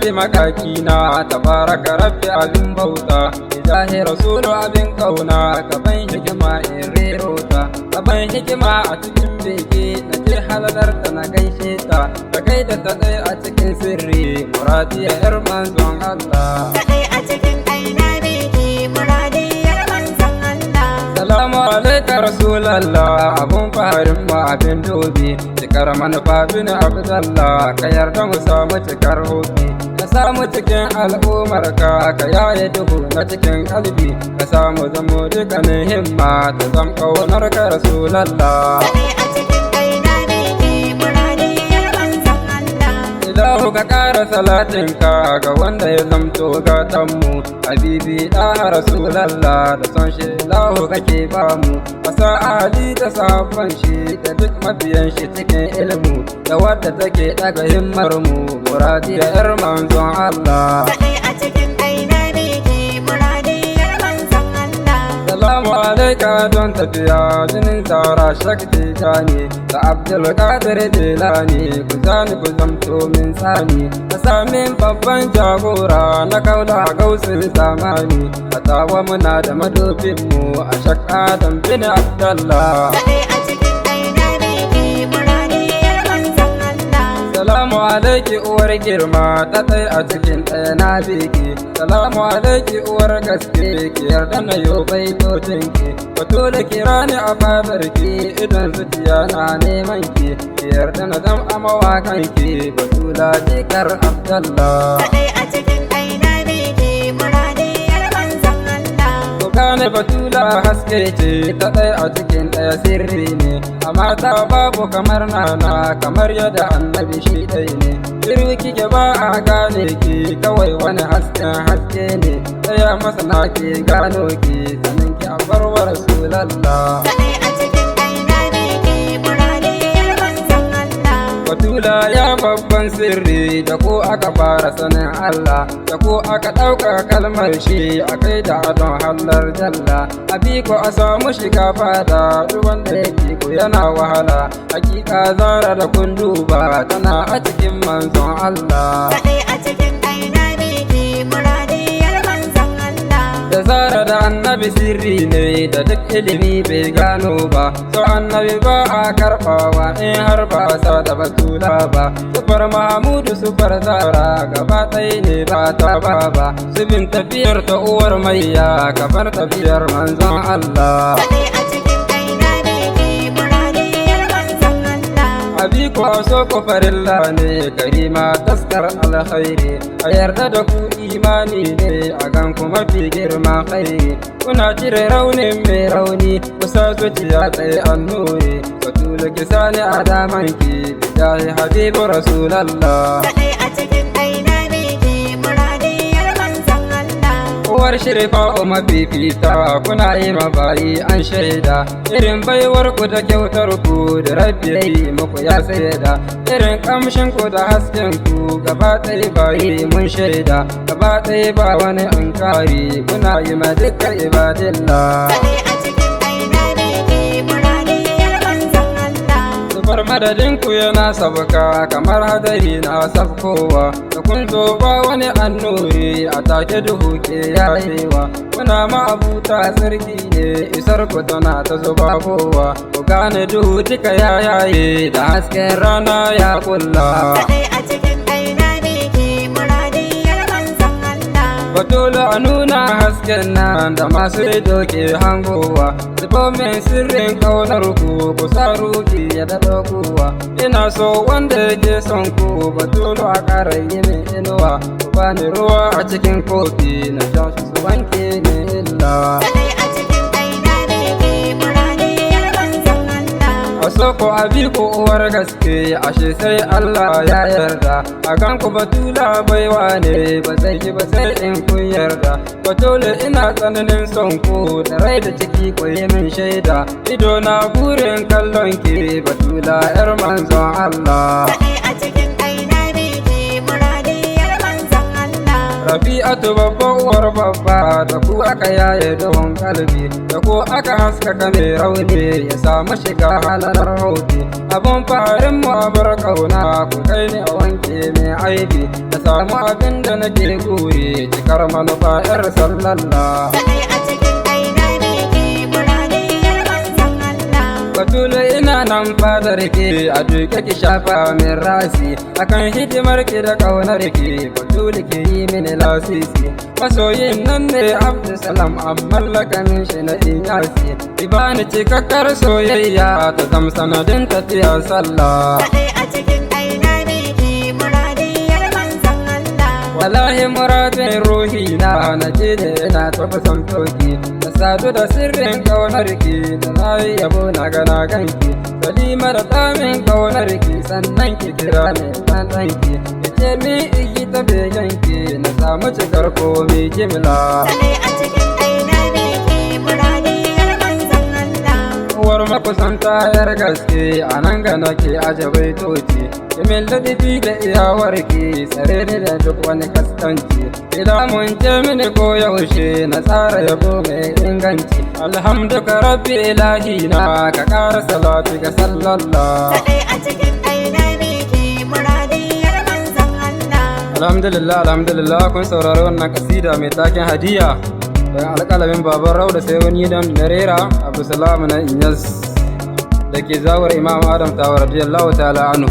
rabbi makakina tabaraka rabbi abin bauta ilahi rasulu abin kauna gaban hikima in rerota gaban hikima a cikin bege na je halalar ta na gaishe ta da kai da ta tsaye a cikin sirri muradiya yar manzon Allah ta ɗaya a cikin kaina bege muradiyar manzon Allah. Salamu alaika Rasulallah abun faharin mu abin dobe cikar manufa bin Abdallah ka yarda mu samu cikar hobi ka samu cikin al'ummar ka yaye duhu na cikin kalbi ka samu zamo dukkanin himma ta zam kaunar ka Rasulallah. Ta ɗaya a cikin kaina bege muradiyar manzon Allah. Ilahu ka ƙara salatinka ga wanda ya zamto gatanmu Habibi ɗaha Rasulallah da son shi Ilahu kake bamu Asa ahali da sahabban shi da duk mabiyan shi cikin ilmu da wadda take ɗaga himmar mu muradiya yar manzon Allah. Ta ɗaya a cikin kaina bege muradiyar manzon Allah. Salamu alaika don tafiya jinin tsara shakti ne da Abdul Qadir Jilani ku zani ku zamto min tsani ka sami babban jagora na kaula gausin zamani a tawa muna da madofin mu a shakka dan bin Abdallah. Ta ɗaya a cikin kaina bege muradiyar manzon Allah. Salamu alaiki uwar girma ta tsaye a cikin ɗaya na bege Salamu alaiki uwar gaske ki yarda na yo baitotinki Wato da kira ni a babarki idan zuciya na neman ki yarda na zam a mawakanki Batula jikar Abdallah. Ta ɗaya a cikin kaina bege muradiyar manzon Allah. Ku gane Batula haske ce ta ɗaya a cikin ɗaya sirri ne amma ta babu kamar nana kamar yadda annabi shi ɗai ne Irwi kike ba a gane ki kawai wani haske ne ɗaya masana ke gano ki sanin ki a barwar Rasulallah. Ta ɗaya a cikin kaina bege muradiyar manzon Allah. Batula ya babban sirri da ko aka fara sanin Allah da ko aka ɗauka kalmar shi a kai da adon hallar jalla abiko a samu shiga fada duk wanda yake ko yana wahala hakika zara da kun duba tana a cikin manzon Allah. Ta ɗaya a cikin kaina bege muradiyar manzon Allah. Da zara da annabi sirri ne da duk ilimi bai gano ba so annabi ba a karɓawa in har ba sa da Batula ba sufar Mahamudu sufar zara gaba ɗaya ne ba ta ba zubin tafiyar ta uwar maiya kafar tafiyar manzon Allah. Ta ɗaya a cikin kaina bege muradiyar manzon Allah. Abiko a so ku farilla ne karima taskar alkhairi a yarda da ku imani ne a gan ku mafi girma khairi kuna cire raunin mai rauni kusa zuciya tsaye annuri Batula kisa ne a damanki bijahi habibu Rasulallah. Ta ɗaya a cikin kaina bege muradiyar manzon Allah. Uwar shirfa mafifita kuna yi mabayi an shaida irin baiwar ku da kyautar ku da rabbi ya yi muku ya saida irin kamshin ku da hasken ku gaba ɗaya bayi mun shaida gaba ɗaya ba wani ankari kuna yi ma dukkan ibadillah. Ta ɗaya a cikin kaina bege muradiyar manzon Allah. Zubar madadinku yana sabka kamar hadari na sabkowa da kun zo ba wani annuri a take duhu ke yayewa kuna ma'abuta sarki ne isar ku tana ta zuba kowa ku gane duhu duka ya yaye da hasken rana ya kulla. Ta ɗaya a cikin kaina bege muradiyar manzon Allah. Batula a nuna hasken nan da masu doke hangowa zubo min sirrin kaunar ku sa ruki ya daɗa kowa ina so wanda yake son ku Batulu a ƙara yi min inuwa ku bani ruwa a cikin kofi na sha su wanke ni illa. Ta ɗaya a cikin kaina bege muradiyar manzon Allah. A so ku abi ku uwar gaske ashe sai Allah ya yarda a kan ku Batula baiwa ne ba zai yi ba sai in kun yarda Batula ina tsananin son ku da rai da ciki ku yi min shaida ido na burin kallon ki Batula yar manzon Allah. Ta ɗaya a cikin kaina bege muradiyar manzon Allah. Rafi'atu babban uwar babba, da ku aka yaye duhun kalbi, da ku aka haskaka mai rauni ya samu shiga halalar hauti. Abun farin mu a bar kauna, ku kai ni a wanke mai aibi, da samu abin da nake guri, cikar manufa 'yar sallallah. Batulu ina nan fadar ke, a duke ki shafa min rasi, akan hidimar ki da kaunar ki, Batulu ki yi mini lasisi. Masoyin nan ne Abdulsalam, amma lakanin shi na Inyasi, ki bani cikakkar soyayya ta zam sanadin tafiya sallah. Wallahi muradin ruhi na ce da ina tafi son toki, na sadu da sirrin kaunar ki, da na yi yabo na gana ganki, Salima da tsamin kaunar ki, sannan ki kira ne ɗan ki, ki ce mi igi ta begenki, na samu cikar komi jimla. Uwar makusanta yar gaske, a nan ga nake aje baitoci, kimin ladabi da iyawarki, tsare ni da duk wani kaskanci. Idan mun ce mini ko yaushe, na tsara yabo mai inganci. Alhamduka rabbi ilahi na, ka ƙara salatu ga sallallah. Alhamdulillah kun saurari wannan kasida mai taken hadiya daga alƙalamin baban Rauda sai wani dan Narera Abdulsalam na Inyas da ke zawar Imam Adam Tawa radiyallahu ta'ala anhu.